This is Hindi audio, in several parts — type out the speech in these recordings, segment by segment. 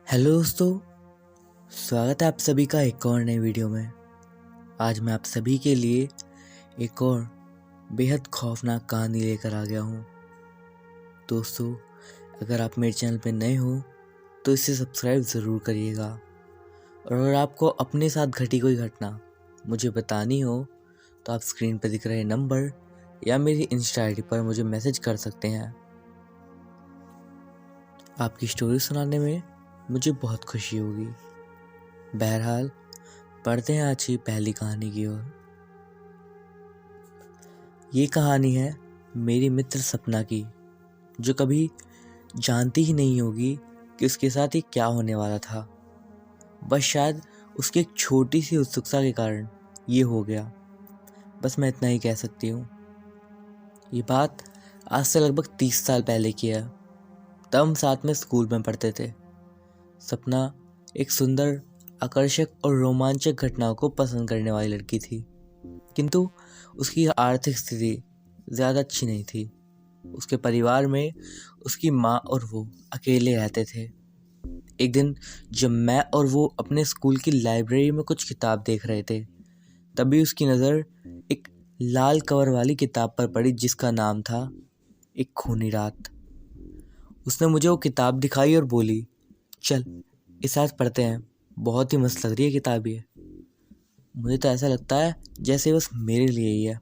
हेलो दोस्तों, स्वागत है आप सभी का एक और नई वीडियो में। आज मैं आप सभी के लिए एक और बेहद खौफनाक कहानी लेकर आ गया हूँ। दोस्तों, अगर आप मेरे चैनल पे नए हो तो इसे सब्सक्राइब ज़रूर करिएगा, और अगर आपको अपने साथ घटी कोई घटना मुझे बतानी हो तो आप स्क्रीन पर दिख रहे नंबर या मेरी इंस्टा आईडी पर मुझे मैसेज कर सकते हैं। आपकी स्टोरी सुनाने में मुझे बहुत खुशी होगी। बहरहाल, पढ़ते हैं आज की पहली कहानी की ओर। ये कहानी है मेरी मित्र सपना की, जो कभी जानती ही नहीं होगी कि उसके साथ ये क्या होने वाला था। बस शायद उसकी एक छोटी सी उत्सुकता के कारण ये हो गया। बस मैं इतना ही कह सकती हूँ। ये बात आज से लगभग 30 साल पहले की है। तब हम साथ में स्कूल में पढ़ते थे। सपना एक सुंदर, आकर्षक और रोमांचक घटनाओं को पसंद करने वाली लड़की थी, किंतु उसकी आर्थिक स्थिति ज़्यादा अच्छी नहीं थी। उसके परिवार में उसकी माँ और वो अकेले रहते थे। एक दिन जब मैं और वो अपने स्कूल की लाइब्रेरी में कुछ किताब देख रहे थे, तभी उसकी नज़र एक लाल कवर वाली किताब पर पड़ी, जिसका नाम था एक खूनी रात। उसने मुझे वो किताब दिखाई और बोली, चल इस आज पढ़ते हैं, बहुत ही मस्त लग रही है किताब ये। मुझे तो ऐसा लगता है जैसे बस मेरे लिए ही है।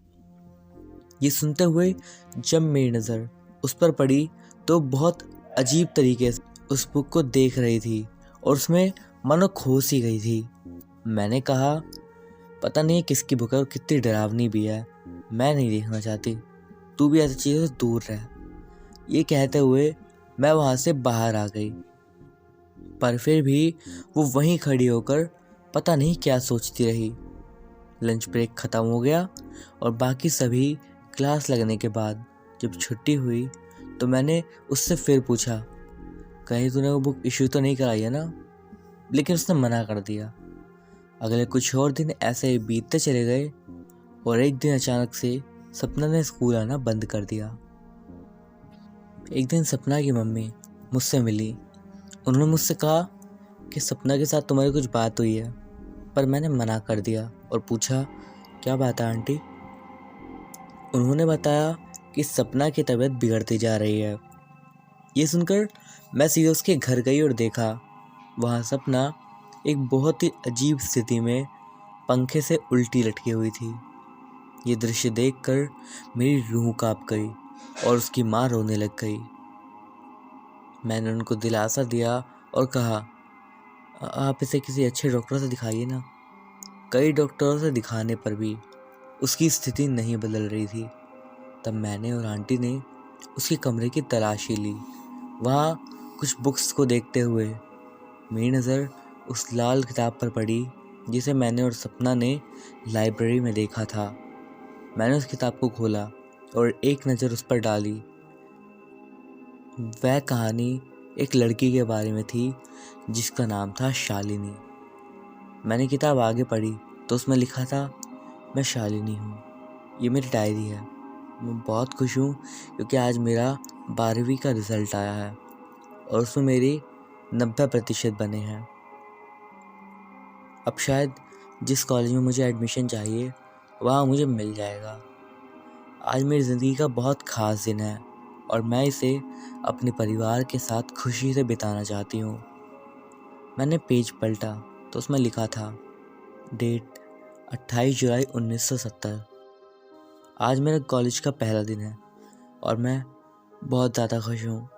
ये सुनते हुए जब मेरी नज़र उस पर पड़ी तो बहुत अजीब तरीके से उस बुक को देख रही थी और उसमें मानो खो सी गई थी। मैंने कहा, पता नहीं किसकी बुक है और कितनी डरावनी भी है, मैं नहीं देखना चाहती, तू भी ऐसी चीज़ों से दूर रह। ये कहते हुए मैं वहाँ से बाहर आ गई, पर फिर भी वो वहीं खड़ी होकर पता नहीं क्या सोचती रही। लंच ब्रेक ख़त्म हो गया और बाकी सभी क्लास लगने के बाद जब छुट्टी हुई तो मैंने उससे फिर पूछा, कहीं तूने वो बुक इशू तो नहीं कराई है ना? लेकिन उसने मना कर दिया। अगले कुछ और दिन ऐसे ही बीतते चले गए और एक दिन अचानक से सपना ने स्कूल आना बंद कर दिया। एक दिन सपना की मम्मी मुझसे मिली। उन्होंने मुझसे कहा कि सपना के साथ तुम्हारी कुछ बात हुई है, पर मैंने मना कर दिया और पूछा, क्या बात है आंटी? उन्होंने बताया कि सपना की तबीयत बिगड़ती जा रही है। ये सुनकर मैं सीधे उसके घर गई और देखा, वहाँ सपना एक बहुत ही अजीब स्थिति में पंखे से उल्टी लटकी हुई थी। ये दृश्य देखकर मेरी रूह कांप गई और उसकी माँ रोने लग गई। मैंने उनको दिलासा दिया और कहा, आप इसे किसी अच्छे डॉक्टर से दिखाइए ना। कई डॉक्टरों से दिखाने पर भी उसकी स्थिति नहीं बदल रही थी। तब मैंने और आंटी ने उसके कमरे की तलाशी ली। वहाँ कुछ बुक्स को देखते हुए मेरी नज़र उस लाल किताब पर पड़ी, जिसे मैंने और सपना ने लाइब्रेरी में देखा था। मैंने उस किताब को खोला और एक नज़र उस पर डाली। वह कहानी एक लड़की के बारे में थी जिसका नाम था शालिनी। मैंने किताब आगे पढ़ी तो उसमें लिखा था, मैं शालिनी हूँ, ये मेरी डायरी है। मैं बहुत खुश हूँ क्योंकि आज मेरा 12वीं का रिज़ल्ट आया है और उसमें मेरे 90% बने हैं। अब शायद जिस कॉलेज में मुझे एडमिशन चाहिए वहाँ मुझे मिल जाएगा। आज मेरी ज़िंदगी का बहुत ख़ास दिन है और मैं इसे अपने परिवार के साथ खुशी से बिताना चाहती हूँ। मैंने पेज पलटा तो उसमें लिखा था, डेट 28 जुलाई 1970। आज मेरा कॉलेज का पहला दिन है और मैं बहुत ज़्यादा खुश हूँ।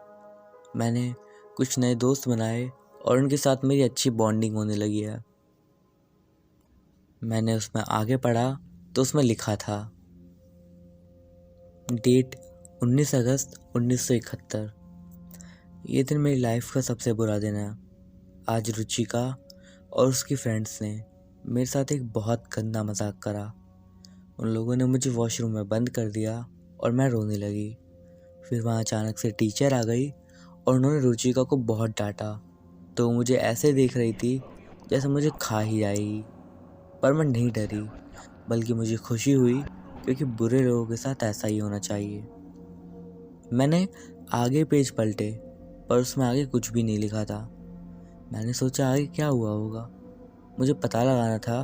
मैंने कुछ नए दोस्त बनाए और उनके साथ मेरी अच्छी बॉन्डिंग होने लगी है। मैंने उसमें आगे पढ़ा तो उसमें लिखा था, डेट 19 अगस्त 1971। ये दिन मेरी लाइफ का सबसे बुरा दिन है। आज रुचिका और उसकी फ्रेंड्स ने मेरे साथ एक बहुत गंदा मजाक करा। उन लोगों ने मुझे वॉशरूम में बंद कर दिया और मैं रोने लगी। फिर वहाँ अचानक से टीचर आ गई और उन्होंने रुचिका को बहुत डांटा, तो मुझे ऐसे देख रही थी जैसे मुझे खा ही जाएगी। पर मैं नहीं डरी, बल्कि मुझे खुशी हुई क्योंकि बुरे लोगों के साथ ऐसा ही होना चाहिए। मैंने आगे पेज पलटे पर उसमें आगे कुछ भी नहीं लिखा था। मैंने सोचा आगे क्या हुआ होगा। मुझे पता लगाना था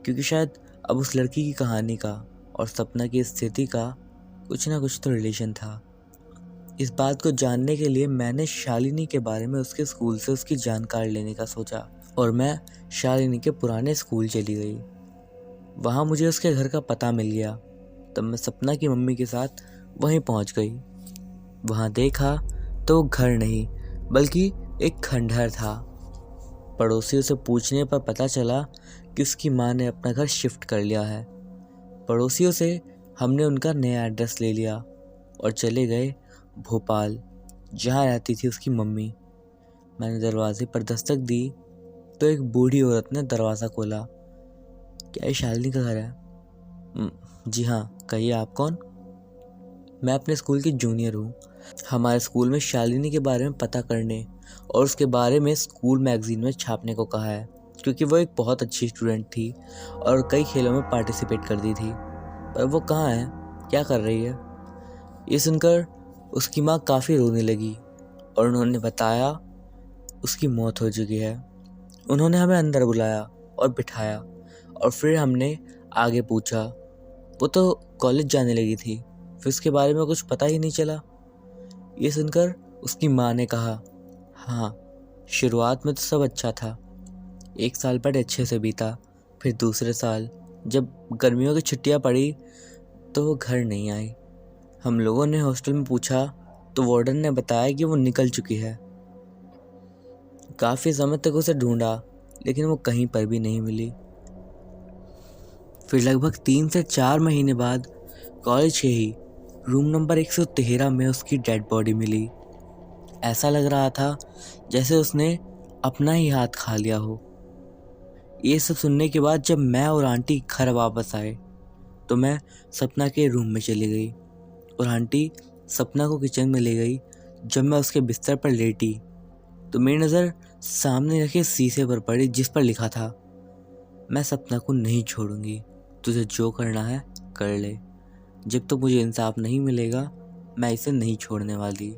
क्योंकि शायद अब उस लड़की की कहानी का और सपना की स्थिति का कुछ ना कुछ तो रिलेशन था। इस बात को जानने के लिए मैंने शालिनी के बारे में उसके स्कूल से उसकी जानकारी लेने का सोचा और मैं शालिनी के पुराने स्कूल चली गई। वहाँ मुझे उसके घर का पता मिल गया। तब मैं सपना की मम्मी के साथ वहीं पहुँच गई। वहाँ देखा तो घर नहीं बल्कि एक खंडहर था। पड़ोसियों से पूछने पर पता चला कि उसकी माँ ने अपना घर शिफ्ट कर लिया है। पड़ोसियों से हमने उनका नया एड्रेस ले लिया और चले गए भोपाल, जहाँ रहती थी उसकी मम्मी। मैंने दरवाजे पर दस्तक दी तो एक बूढ़ी औरत ने दरवाज़ा खोला। क्या ये शालिनी का घर है? जी हाँ, कहिए आप कौन? मैं अपने स्कूल की जूनियर हूँ। हमारे स्कूल में शालिनी के बारे में पता करने और उसके बारे में स्कूल मैगजीन में छापने को कहा है, क्योंकि वो एक बहुत अच्छी स्टूडेंट थी और कई खेलों में पार्टिसिपेट करती थी। पर वो कहाँ है, क्या कर रही है? ये सुनकर उसकी माँ काफ़ी रोने लगी और उन्होंने बताया उसकी मौत हो चुकी है। उन्होंने हमें अंदर बुलाया और बिठाया और फिर हमने आगे पूछा। वो तो कॉलेज जाने लगी थी, फिर उसके बारे में कुछ पता ही नहीं चला। ये सुनकर उसकी माँ ने कहा, हाँ, शुरुआत में तो सब अच्छा था। 1 साल बड़े अच्छे से बीता। फिर दूसरे साल जब गर्मियों की छुट्टियाँ पड़ी तो वो घर नहीं आई। हम लोगों ने हॉस्टल में पूछा तो वार्डन ने बताया कि वो निकल चुकी है। काफ़ी समय तक उसे ढूंढा लेकिन वो कहीं पर भी नहीं मिली। फिर लगभग 3 से 4 महीने बाद कॉलेज के ही रूम नंबर 113 में उसकी डेड बॉडी मिली। ऐसा लग रहा था जैसे उसने अपना ही हाथ खा लिया हो। ये सब सुनने के बाद जब मैं और आंटी घर वापस आए तो मैं सपना के रूम में चली गई और आंटी सपना को किचन में ले गई। जब मैं उसके बिस्तर पर लेटी तो मेरी नज़र सामने रखे शीशे पर पड़ी जिस पर लिखा था, मैं सपना को नहीं छोड़ूंगी, तुझे जो करना है कर ले, जब तक मुझे इंसाफ नहीं मिलेगा मैं इसे नहीं छोड़ने वाली।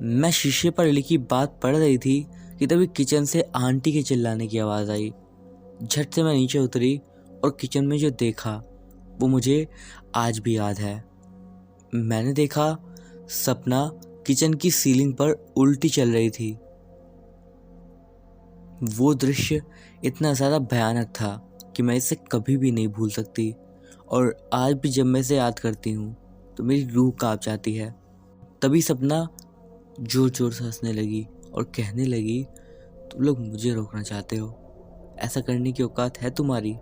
मैं शीशे पर लिखी बात पढ़ रही थी कि तभी किचन से आंटी के चिल्लाने की आवाज़ आई। झट से मैं नीचे उतरी और किचन में जो देखा वो मुझे आज भी याद है। मैंने देखा सपना किचन की सीलिंग पर उल्टी चल रही थी। वो दृश्य इतना ज़्यादा भयानक था कि मैं इसे कभी भी नहीं भूल सकती और आज भी जब मैं इसे याद करती हूँ तो मेरी रूह कांप जाती है। तभी सपना जोर जोर से हंसने लगी और कहने लगी, तुम लोग मुझे रोकना चाहते हो, ऐसा करने की औकात है तुम्हारी?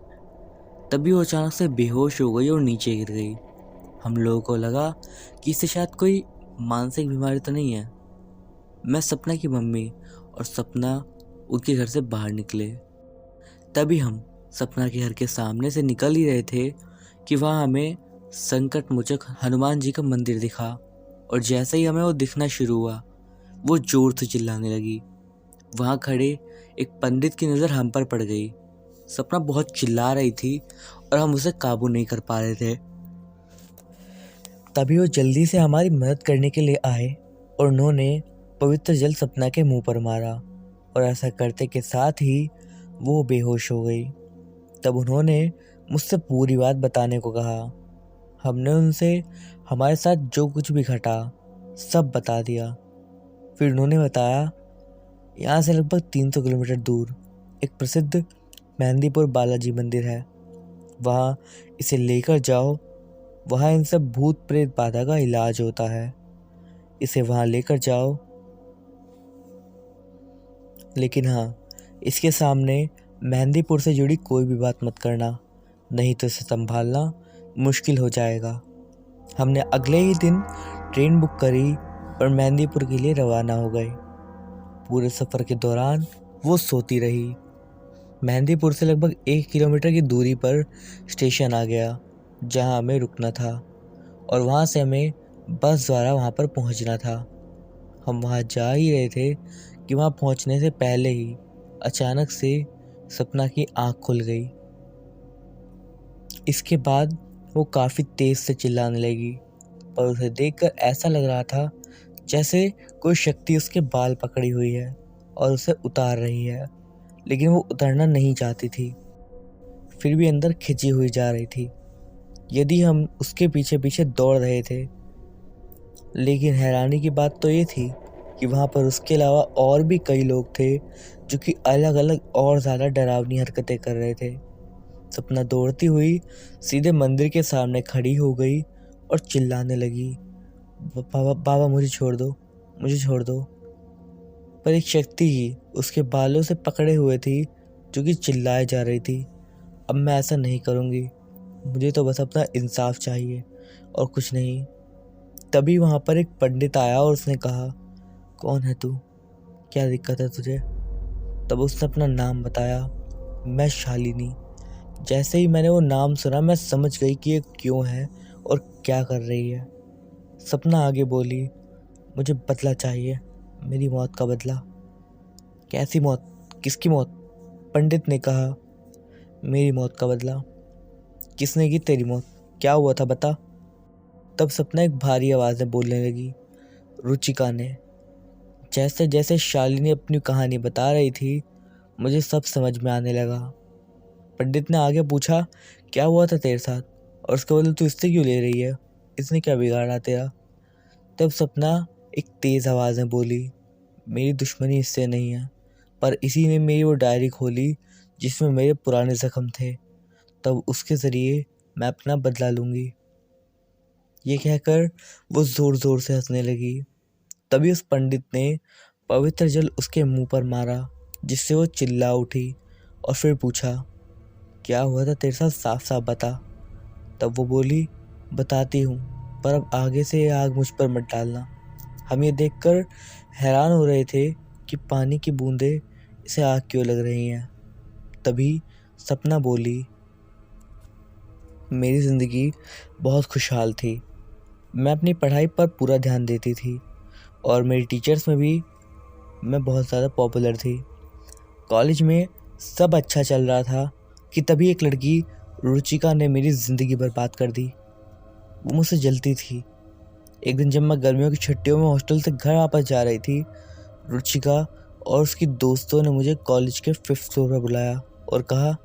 तभी वो अचानक से बेहोश हो गई और नीचे गिर गई। हम लोगों को लगा कि इसे शायद कोई मानसिक बीमारी तो नहीं है। मैं सपना की मम्मी और सपना उनके घर से बाहर निकले। तभी हम सपना के घर के सामने से निकल ही रहे थे कि वहाँ हमें संकट मोचक हनुमान जी का मंदिर दिखा और जैसे ही हमें वो दिखना शुरू हुआ वो जोर से चिल्लाने लगी। वहाँ खड़े एक पंडित की नज़र हम पर पड़ गई। सपना बहुत चिल्ला रही थी और हम उसे काबू नहीं कर पा रहे थे। तभी वो जल्दी से हमारी मदद करने के लिए आए और उन्होंने पवित्र जल सपना के मुंह पर मारा और ऐसा करते के साथ ही वो बेहोश हो गई। तब उन्होंने मुझसे पूरी बात बताने को कहा। हमने उनसे हमारे साथ जो कुछ भी घटा सब बता दिया। फिर उन्होंने बताया, यहाँ से लगभग 300 किलोमीटर दूर एक प्रसिद्ध मेहंदीपुर बालाजी मंदिर है, वहाँ इसे लेकर जाओ, वहाँ इन सब भूत प्रेत बाधा का इलाज होता है, इसे वहाँ लेकर जाओ। लेकिन हाँ, इसके सामने मेहंदीपुर से जुड़ी कोई भी बात मत करना, नहीं तो इसे संभालना मुश्किल हो जाएगा। हमने अगले ही दिन ट्रेन बुक करी और मेहंदीपुर के लिए रवाना हो गए। पूरे सफ़र के दौरान वो सोती रही। मेहंदीपुर से लगभग 1 किलोमीटर की दूरी पर स्टेशन आ गया जहां हमें रुकना था और वहां से हमें बस द्वारा वहां पर पहुंचना था। हम वहां जा ही रहे थे कि वहां पहुंचने से पहले ही अचानक से सपना की आंख खुल गई। इसके बाद वो काफ़ी तेज़ से चिल्लाने लगी पर उसे देखकर ऐसा लग रहा था जैसे कोई शक्ति उसके बाल पकड़ी हुई है और उसे उतार रही है, लेकिन वो उतरना नहीं चाहती थी, फिर भी अंदर खिंची हुई जा रही थी। यदि हम उसके पीछे पीछे दौड़ रहे थे, लेकिन हैरानी की बात तो ये थी कि वहाँ पर उसके अलावा और भी कई लोग थे जो कि अलग अलग और ज़्यादा डरावनी हरकतें कर रहे थे। सपना दौड़ती हुई सीधे मंदिर के सामने खड़ी हो गई और चिल्लाने लगी, बाबा बाबा मुझे छोड़ दो, मुझे छोड़ दो। पर एक शक्ति ही उसके बालों से पकड़े हुए थी जो कि चिल्लाए जा रही थी, अब मैं ऐसा नहीं करूँगी, मुझे तो बस अपना इंसाफ चाहिए और कुछ नहीं। तभी वहाँ पर एक पंडित आया और उसने कहा, कौन है तू, क्या दिक्कत है तुझे? तब उसने अपना नाम बताया, मैं शालिनी। जैसे ही मैंने वो नाम सुना मैं समझ गई कि ये क्यों है और क्या कर रही है। सपना आगे बोली, मुझे बदला चाहिए, मेरी मौत का बदला। कैसी मौत, किसकी मौत? पंडित ने कहा, मेरी मौत का बदला। किसने की तेरी मौत, क्या हुआ था बता? तब सपना एक भारी आवाज़ में बोलने लगी, रुचिका ने। जैसे जैसे शालिनी अपनी कहानी बता रही थी मुझे सब समझ में आने लगा। पंडित ने आगे पूछा, क्या हुआ था तेरे साथ और उसके बदले तू इससे क्यों ले रही है, इसने क्या बिगाड़ा तेरा? तब सपना एक तेज़ आवाज़ में बोली, मेरी दुश्मनी इससे नहीं है, पर इसी ने मेरी वो डायरी खोली जिसमें मेरे पुराने ज़ख्म थे, तब उसके ज़रिए मैं अपना बदला लूँगी। ये कहकर वो ज़ोर ज़ोर से हंसने लगी। तभी उस पंडित ने पवित्र जल उसके मुंह पर मारा, जिससे वो चिल्ला उठी और फिर पूछा, क्या हुआ था तेरे साथ, साफ साफ बता। तब वो बोली, बताती हूँ, पर अब आगे से ये आग मुझ पर मत डालना। हम ये देखकर हैरान हो रहे थे कि पानी की बूंदें इसे आग क्यों लग रही हैं। तभी सपना बोली, मेरी ज़िंदगी बहुत खुशहाल थी, मैं अपनी पढ़ाई पर पूरा ध्यान देती थी और मेरी टीचर्स में भी मैं बहुत ज़्यादा पॉपुलर थी। कॉलेज में सब अच्छा चल रहा था कि तभी एक लड़की रुचिका ने मेरी ज़िंदगी बर्बाद कर दी। वो मुझसे जलती थी। एक दिन जब मैं गर्मियों की छुट्टियों में हॉस्टल से घर वापस जा रही थी, रुचिका और उसकी दोस्तों ने मुझे कॉलेज के 5th फ्लोर पर बुलाया और कहा,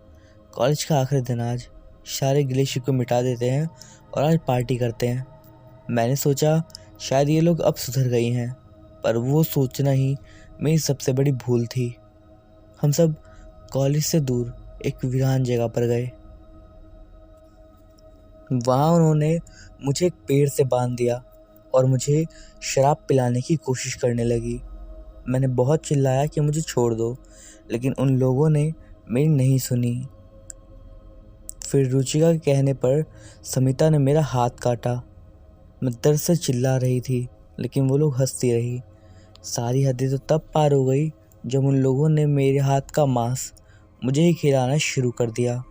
कॉलेज का आखिरी दिन आज, सारे गिले शिकवे मिटा देते हैं और आज पार्टी करते हैं। मैंने सोचा शायद ये लोग अब सुधर गई हैं, पर वो सोचना ही मेरी सबसे बड़ी भूल थी। हम सब कॉलेज से दूर एक वीरान जगह पर गए। वहाँ उन्होंने मुझे एक पेड़ से बांध दिया और मुझे शराब पिलाने की कोशिश करने लगी। मैंने बहुत चिल्लाया कि मुझे छोड़ दो, लेकिन उन लोगों ने मेरी नहीं सुनी। फिर रुचिका के कहने पर समिता ने मेरा हाथ काटा। मैं दर्द से चिल्ला रही थी, लेकिन वो लोग हंसती रही। सारी हदें तो तब पार हो गई जब उन लोगों ने मेरे हाथ का मांस मुझे ही खिलाना शुरू कर दिया।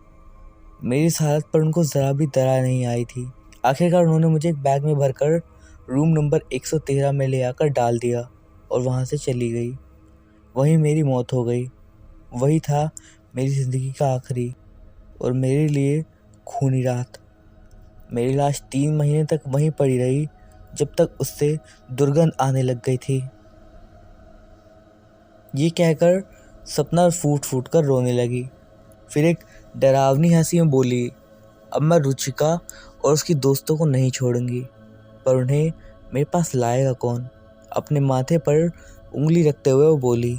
मेरी इस हालत पर उनको ज़रा भी दया नहीं आई थी। आखिरकार उन्होंने मुझे एक बैग में भरकर रूम नंबर 113 में ले आकर डाल दिया और वहाँ से चली गई। वहीं मेरी मौत हो गई। वही था मेरी ज़िंदगी का आखिरी और मेरे लिए खूनी रात। मेरी लाश 3 महीने तक वहीं पड़ी रही, जब तक उससे दुर्गंध आने लग गई थी। ये कहकर सपना फूट फूट कर रोने लगी। फिर एक डरावनी हंसी में बोली, अब मैं रुचिका और उसकी दोस्तों को नहीं छोड़ूंगी, पर उन्हें मेरे पास लाएगा कौन? अपने माथे पर उंगली रखते हुए वो बोली।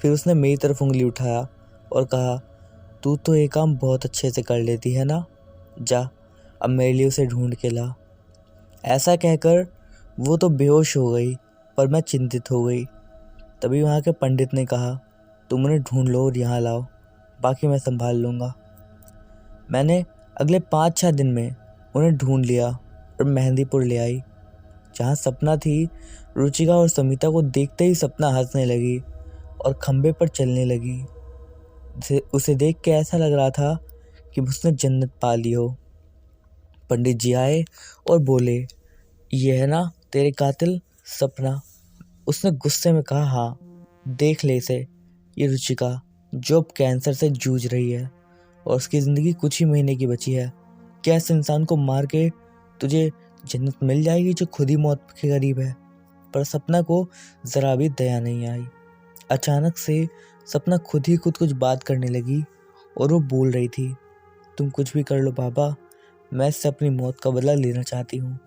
फिर उसने मेरी तरफ उंगली उठाया और कहा, तू तो ये काम बहुत अच्छे से कर लेती है ना, जा अब मेरे लिए उसे ढूंढ के ला। ऐसा कहकर वो तो बेहोश हो गई, पर मैं चिंतित हो गई। तभी वहाँ के पंडित ने कहा, तुम उन्हें ढूंढ लो और यहाँ लाओ, बाकी मैं संभाल लूँगा। मैंने अगले 5-6 दिन में उन्हें ढूंढ लिया और मेहंदीपुर ले आई, जहाँ सपना थी। रुचिका और समिता को देखते ही सपना हंसने लगी और खंबे पर चलने लगी। उसे देख के ऐसा लग रहा था कि उसने जन्नत पा ली हो। पंडित जी आए और बोले, ये है ना तेरे कातिल सपना? उसने गुस्से में कहा, हाँ, देख ले इसे, ये रुचिका जो अब कैंसर से जूझ रही है और उसकी ज़िंदगी कुछ ही महीने की बची है। क्या इस इंसान को मार के तुझे जन्नत मिल जाएगी जो खुद ही मौत के करीब है। पर सपना को ज़रा भी दया नहीं आई। अचानक से सपना खुद ही कुछ बात करने लगी और वो बोल रही थी, तुम कुछ भी कर लो बाबा, मैं इससे अपनी मौत का बदला लेना चाहती हूँ।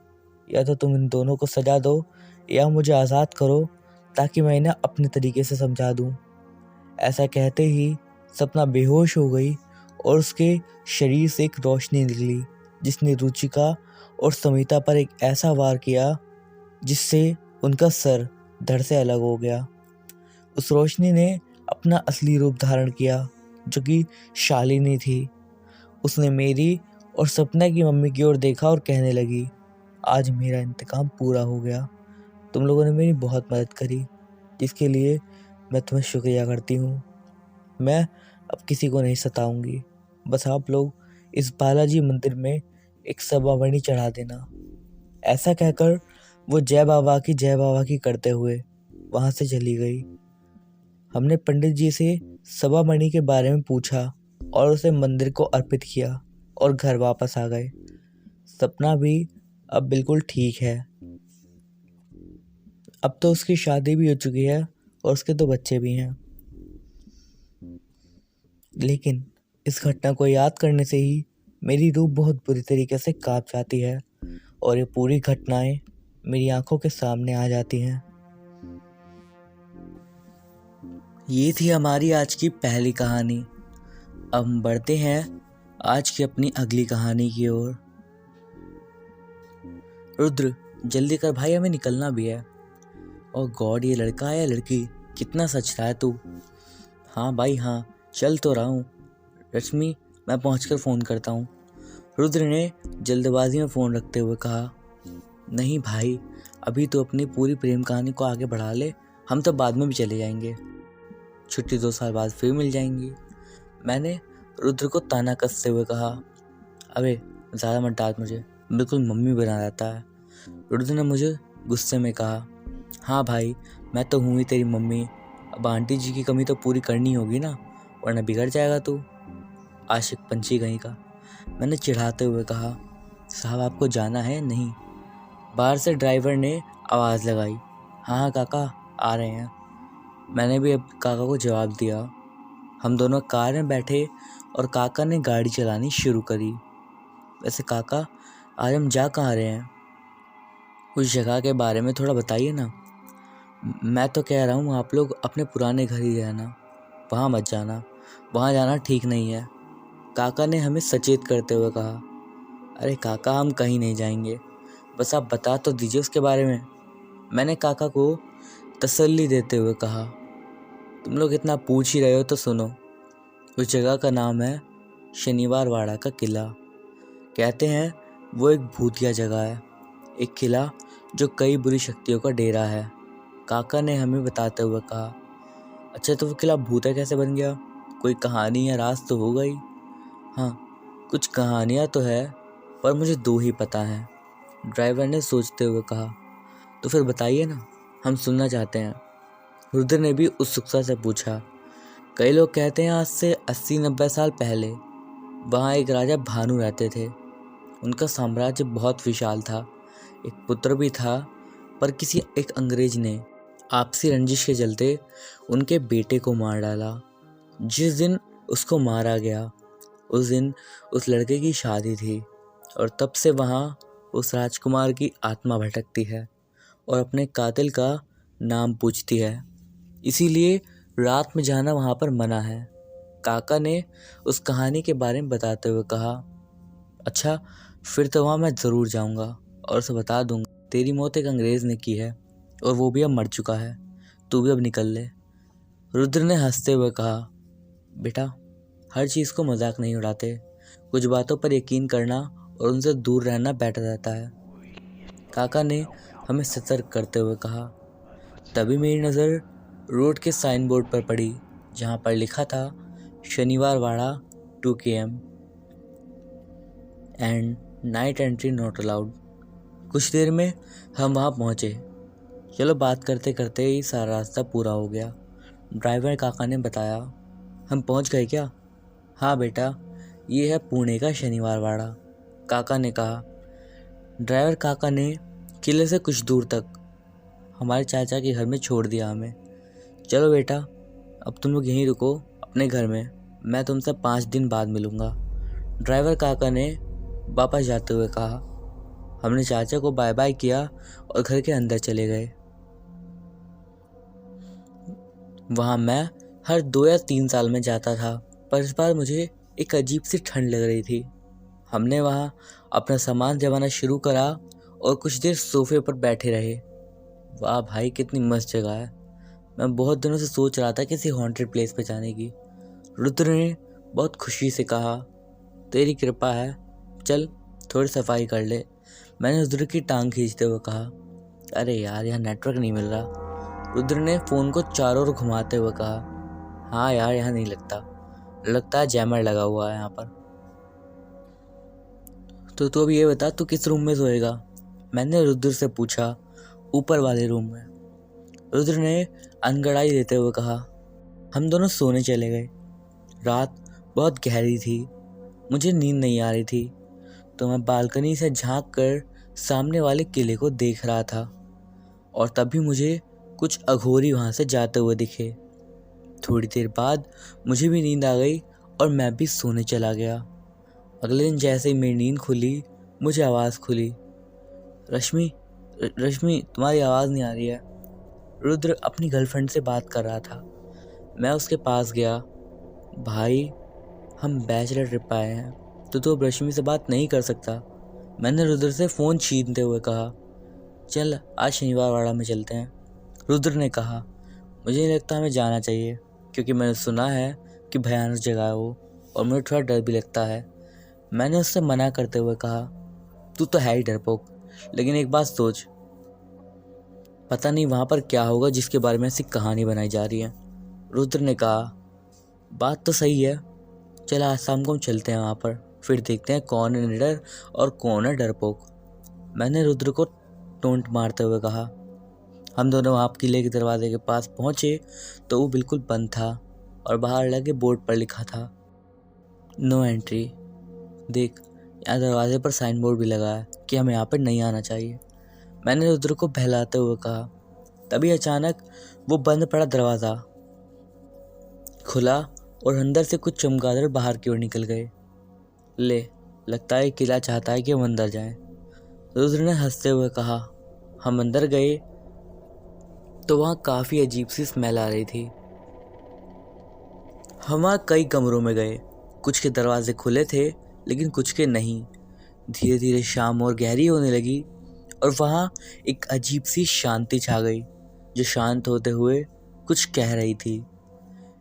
या तो तुम इन दोनों को सजा दो या मुझे आज़ाद करो ताकि मैं इन्हें अपने तरीके से समझा दूँ। ऐसा कहते ही सपना बेहोश हो गई और उसके शरीर से एक रोशनी निकली जिसने रुचिका और समिता पर एक ऐसा वार किया जिससे उनका सर धड़ से अलग हो गया। उस रोशनी ने अपना असली रूप धारण किया जो कि शालिनी थी। उसने मेरी और सपना की मम्मी की ओर देखा और कहने लगी, आज मेरा इंतकाम पूरा हो गया। तुम लोगों ने मेरी बहुत मदद करी जिसके लिए मैं तुम्हें शुक्रिया करती हूँ। मैं अब किसी को नहीं सताऊंगी। बस आप लोग इस बालाजी मंदिर में एक सभामणि चढ़ा देना। ऐसा कहकर वो जय बाबा की करते हुए वहाँ से चली गई। हमने पंडित जी से सभामणि के बारे में पूछा और उसे मंदिर को अर्पित किया और घर वापस आ गए। सपना भी अब बिल्कुल ठीक है। अब तो उसकी शादी भी हो चुकी है और उसके 2 बच्चे भी हैं। लेकिन इस घटना को याद करने से ही मेरी रूह बहुत बुरी तरीके से कांप जाती है और ये पूरी घटनाएं मेरी आंखों के सामने आ जाती हैं। ये थी हमारी आज की पहली कहानी। अब हम बढ़ते हैं आज की अपनी अगली कहानी की ओर। रुद्र, जल्दी कर भाई, हमें निकलना भी है। और गॉड, ये लड़का है या लड़की, कितना सच रहा है तू। हाँ भाई हाँ, चल तो रहा हूँ। रश्मि, मैं पहुँचकर फ़ोन करता हूँ। रुद्र ने जल्दबाजी में फ़ोन रखते हुए कहा, नहीं भाई, अभी तो अपनी पूरी प्रेम कहानी को आगे बढ़ा ले, हम तो बाद में भी चले जाएंगे। छुट्टी 2 साल बाद फिर मिल जाएंगी। मैंने रुद्र को ताना कसते हुए कहा, अबे ज़्यादा मत डांट मुझे, बिल्कुल मम्मी बना रहता है। रुद्र ने मुझे गुस्से में कहा, हाँ भाई, मैं तो हूँ ही तेरी मम्मी। अब आंटी जी की कमी तो पूरी करनी होगी ना, वरना बिगड़ जाएगा तू, आशिक पंछी कहीं का। मैंने चिढ़ाते हुए कहा, साहब आपको जाना है नहीं? बाहर से ड्राइवर ने आवाज़ लगाई, हाँ हाँ काका, आ रहे हैं। मैंने भी अब काका को जवाब दिया। हम दोनों कार में बैठे और काका ने गाड़ी चलानी शुरू करी। वैसे काका, आज हम जा कहाँ रहे हैं? उस जगह के बारे में थोड़ा बताइए ना। मैं तो कह रहा हूँ आप लोग अपने पुराने घर ही रहना, वहाँ मत जाना, वहाँ जाना ठीक नहीं है, काका ने हमें सचेत करते हुए कहा। अरे काका, हम कहीं नहीं जाएंगे, बस आप बता तो दीजिए उसके बारे में, मैंने काका को तसल्ली देते हुए कहा। तुम लोग इतना पूछ ही रहे हो तो सुनो। उस जगह का नाम है शनिवार वाड़ा का किला। कहते हैं वो एक भूतिया जगह है, एक किला जो कई बुरी शक्तियों का डेरा है, काका ने हमें बताते हुए कहा। अच्छा, तो वो किला भूतिया कैसे बन गया? कोई कहानी या राज तो हो गई? हाँ, कुछ कहानियाँ तो है, पर मुझे 2 ही पता हैं, ड्राइवर ने सोचते हुए कहा। तो फिर बताइए ना, हम सुनना चाहते हैं। रुद्र ने भी उत्सुकता से पूछा। कई लोग कहते हैं आज से 80-90 साल पहले वहाँ एक राजा भानु रहते थे। उनका साम्राज्य बहुत विशाल था, एक पुत्र भी था, पर किसी एक अंग्रेज ने आपसी रंजिश के चलते उनके बेटे को मार डाला। जिस दिन उसको मारा गया उस दिन उस लड़के की शादी थी और तब से वहाँ उस राजकुमार की आत्मा भटकती है और अपने कातिल का नाम पूछती है, इसीलिए रात में जाना वहाँ पर मना है, काका ने उस कहानी के बारे में बताते हुए कहा। अच्छा, फिर तो वहाँ मैं ज़रूर जाऊँगा और उसे बता दूँगा तेरी मौत एक अंग्रेज़ ने की है और वो भी अब मर चुका है, तू भी अब निकल ले। रुद्र ने हंसते हुए कहा, बेटा, हर चीज़ को मजाक नहीं उड़ाते, कुछ बातों पर यकीन करना और उनसे दूर रहना बेटर रहता है, काका ने हमें सतर्क करते हुए कहा। तभी मेरी नज़र रोड के साइन बोर्ड पर पड़ी जहाँ पर लिखा था शनिवार वाड़ा 2 km and night entry not allowed. कुछ देर में हम वहाँ पहुँचे। चलो, बात करते करते ही सारा रास्ता पूरा हो गया। ड्राइवर काका ने बताया। हम पहुँच गए क्या? हाँ बेटा, ये है पुणे का शनिवार वाड़ा, काका ने कहा। ड्राइवर काका ने किले से कुछ दूर तक हमारे चाचा के घर में छोड़ दिया हमें। चलो बेटा, अब तुम लोग यहीं रुको अपने घर में, मैं तुमसे 5 दिन बाद मिलूँगा, ड्राइवर काका ने वापस जाते हुए कहा। हमने चाचा को बाय बाय किया और घर के अंदर चले गए। वहाँ मैं हर 2 या 3 साल में जाता था, पर इस बार मुझे एक अजीब सी ठंड लग रही थी। हमने वहाँ अपना सामान जमाना शुरू करा और कुछ देर सोफे पर बैठे रहे। वाह भाई, कितनी मस्त जगह है। मैं बहुत दिनों से सोच रहा था किसी हॉन्टेड प्लेस पे जाने की। रुद्र ने बहुत खुशी से कहा, तेरी कृपा है, चल थोड़ी सफाई कर ले। मैंने रुद्र की टांग खींचते हुए कहा, अरे यार, यहाँ नेटवर्क नहीं मिल रहा। रुद्र ने फ़ोन को चारों ओर घुमाते हुए कहा, हाँ यार, यहाँ नहीं लगता है जैमर लगा हुआ है यहाँ पर। तो तू अभी ये बता, तू किस रूम में सोएगा? मैंने रुद्र से पूछा। ऊपर वाले रूम में, रुद्र ने अनगड़ाई देते हुए कहा। हम दोनों सोने चले गए। रात बहुत गहरी थी, मुझे नींद नहीं आ रही थी, तो मैं बालकनी से झांक कर सामने वाले किले को देख रहा था और तभी मुझे कुछ अघोरी वहाँ से जाते हुए दिखे। थोड़ी देर बाद मुझे भी नींद आ गई और मैं भी सोने चला गया। अगले दिन जैसे ही मेरी नींद खुली, मुझे आवाज़ खुली, रश्मि तुम्हारी आवाज़ नहीं आ रही है। रुद्र अपनी गर्लफ्रेंड से बात कर रहा था। मैं उसके पास गया। भाई, हम बैचलर ट्रिप आए हैं, तो तू अब रश्मि से बात नहीं कर सकता। मैंने रुद्र से फ़ोन छीनते हुए कहा, चल आज शनिवार वाड़ा में चलते हैं। रुद्र ने कहा, मुझे नहीं लगता हमें जाना चाहिए, क्योंकि मैंने सुना है कि भयानक जगह है वो, और मुझे थोड़ा डर भी लगता है। मैंने उससे मना करते हुए कहा, तू तो है ही डरपोक, लेकिन एक बात सोच, पता नहीं वहाँ पर क्या होगा जिसके बारे में ऐसी कहानी बनाई जा रही है। रुद्र ने कहा, बात तो सही है, चल आज शाम को हम चलते हैं वहाँ पर, फिर देखते हैं कौन है निडर और कौन है डरपोक। मैंने रुद्र को टोंट मारते हुए कहा। हम दोनों वहाँ किले के दरवाजे के पास पहुँचे तो वो बिल्कुल बंद था और बाहर लगे बोर्ड पर लिखा था, नो एंट्री। देख, यहाँ दरवाजे पर साइन बोर्ड भी लगा है कि हमें यहाँ पर नहीं आना चाहिए। मैंने रुद्र को बहलाते हुए कहा। तभी अचानक वो बंद पड़ा दरवाज़ा खुला और अंदर से कुछ चमगादड़ बाहर की ओर निकल गए। ले, लगता है किला चाहता है कि हम अंदर जाएं। रुद्र ने हंसते हुए कहा। हम अंदर गए तो वहाँ काफ़ी अजीब सी स्मेल आ रही थी। हम वहाँ कई कमरों में गए, कुछ के दरवाजे खुले थे लेकिन कुछ के नहीं। धीरे धीरे शाम और गहरी होने लगी और वहाँ एक अजीब सी शांति छा गई, जो शांत होते हुए कुछ कह रही थी।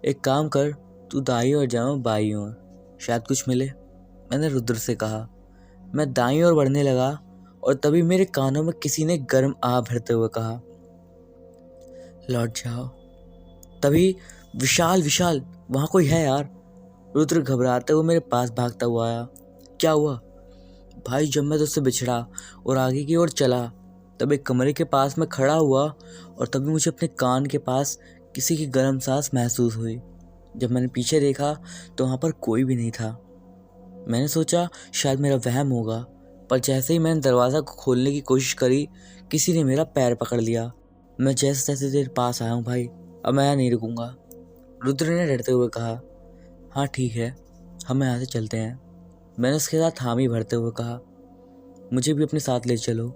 एक काम कर, तू दाईं ओर जा, बाईं ओर, शायद कुछ मिले। मैंने रुद्र से कहा। मैं दाईं ओर बढ़ने लगा और तभी मेरे कानों में किसी ने गर्म आह भरते हुए कहा, लौट जाओ। तभी विशाल वहाँ कोई है यार। रुद्र घबराते हुए मेरे पास भागता हुआ आया। क्या हुआ? भाई, जब मैं तुझसे बिछड़ा और आगे की ओर चला तब एक कमरे के पास में खड़ा हुआ और तभी मुझे अपने कान के पास किसी की गर्म सांस महसूस हुई। जब मैंने पीछे देखा तो वहाँ पर कोई भी नहीं था। मैंने सोचा शायद मेरा वहम होगा, पर जैसे ही मैंने दरवाज़ा को खोलने की कोशिश करी, किसी ने मेरा पैर पकड़ लिया। मैं जैसे तैसे तेरे पास आया हूँ भाई, अब मैं यहाँ नहीं रुकूँगा। रुद्र ने डरते हुए कहा। हाँ ठीक है, हम यहाँ से चलते हैं। मैंने उसके साथ हामी भरते हुए कहा, मुझे भी अपने साथ ले चलो,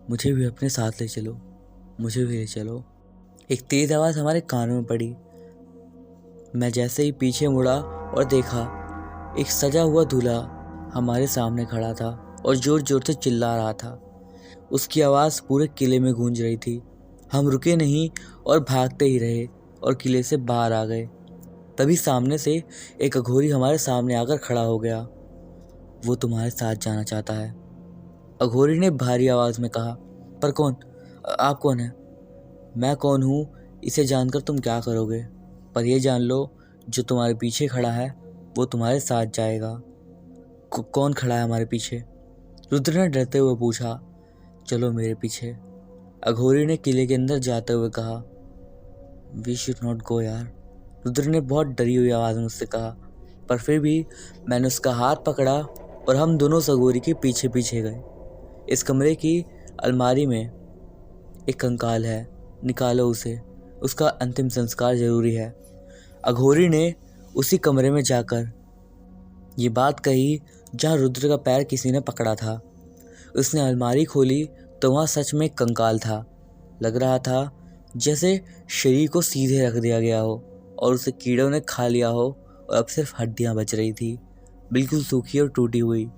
मुझे भी अपने साथ ले चलो, मुझे भी ले चलो। एक तेज़ आवाज़ हमारे कानों में पड़ी। मैं जैसे ही पीछे मुड़ा और देखा, एक सजा हुआ दूल्हा हमारे सामने खड़ा था और ज़ोर ज़ोर से चिल्ला रहा था। उसकी आवाज़ पूरे किले में गूंज रही थी। हम रुके नहीं और भागते ही रहे और किले से बाहर आ गए। तभी सामने से एक अघोरी हमारे सामने आकर खड़ा हो गया। वो तुम्हारे साथ जाना चाहता है, अघोरी ने भारी आवाज़ में कहा। पर कौन? आप कौन हैं? मैं कौन हूँ इसे जानकर तुम क्या करोगे, पर यह जान लो, जो तुम्हारे पीछे खड़ा है वो तुम्हारे साथ जाएगा। कौन खड़ा है हमारे पीछे? रुद्र ने डरते हुए पूछा। चलो मेरे पीछे, अघोरी ने किले के अंदर जाते हुए कहा। वी शुड नॉट गो यार, रुद्र ने बहुत डरी हुई आवाज़ में मुझसे कहा। पर फिर भी मैंने उसका हाथ पकड़ा और हम दोनों उस अघोरी के पीछे पीछे गए। इस कमरे की अलमारी में एक कंकाल है, निकालो उसे, उसका अंतिम संस्कार जरूरी है। अघोरी ने उसी कमरे में जाकर ये बात कही जहाँ रुद्र का पैर किसी ने पकड़ा था। उसने अलमारी खोली तो वहाँ सच में एक कंकाल था। लग रहा था जैसे शरीर को सीधे रख दिया गया हो और उसे कीड़ों ने खा लिया हो और अब सिर्फ हड्डियाँ बच रही थी, बिल्कुल सूखी और टूटी हुई।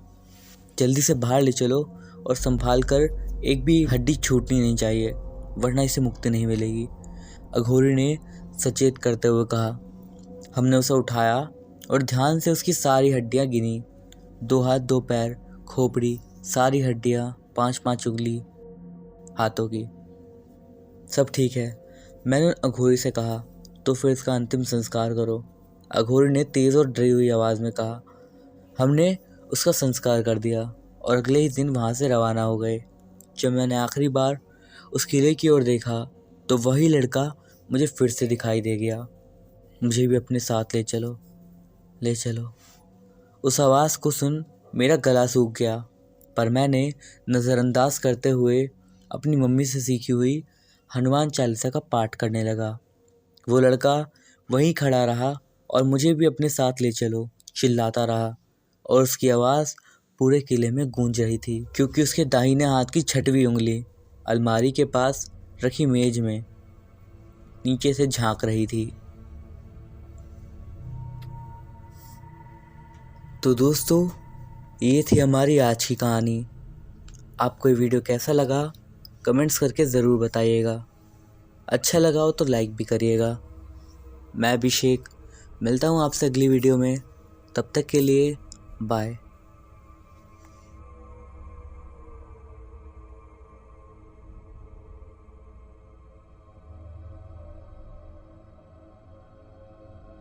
जल्दी से बाहर ले चलो और संभाल कर, एक भी हड्डी छूटनी नहीं चाहिए वरना इसे मुक्ति नहीं मिलेगी, अघोरी ने सचेत करते हुए कहा। हमने उसे उठाया और ध्यान से उसकी सारी हड्डियां गिनी। 2 हाथ 2 पैर, खोपड़ी, सारी हड्डियां, 5-5 उंगली हाथों की, सब ठीक है। मैंने अघोरी से कहा, तो फिर इसका अंतिम संस्कार करो। अघोरी ने तेज़ और डरी हुई आवाज़ में कहा। हमने उसका संस्कार कर दिया और अगले ही दिन वहाँ से रवाना हो गए। जब मैंने आखिरी बार उस किले की ओर देखा तो वही लड़का मुझे फिर से दिखाई दे गया। मुझे भी अपने साथ ले चलो, ले चलो। उस आवाज़ को सुन मेरा गला सूख गया, पर मैंने नज़रअंदाज करते हुए अपनी मम्मी से सीखी हुई हनुमान चालीसा का पाठ करने लगा। वो लड़का वहीं खड़ा रहा और मुझे भी अपने साथ ले चलो चिल्लाता रहा, और उसकी आवाज़ पूरे किले में गूंज रही थी, क्योंकि उसके दाहिने हाथ की 6वीं उंगली अलमारी के पास रखी मेज में नीचे से झांक रही थी। तो दोस्तों, ये थी हमारी आज की कहानी। आपको ये वीडियो कैसा लगा कमेंट्स करके ज़रूर बताइएगा। अच्छा लगा हो तो लाइक भी करिएगा। मैं अभिषेक मिलता हूँ आपसे अगली वीडियो में। तब तक के लिए बाय।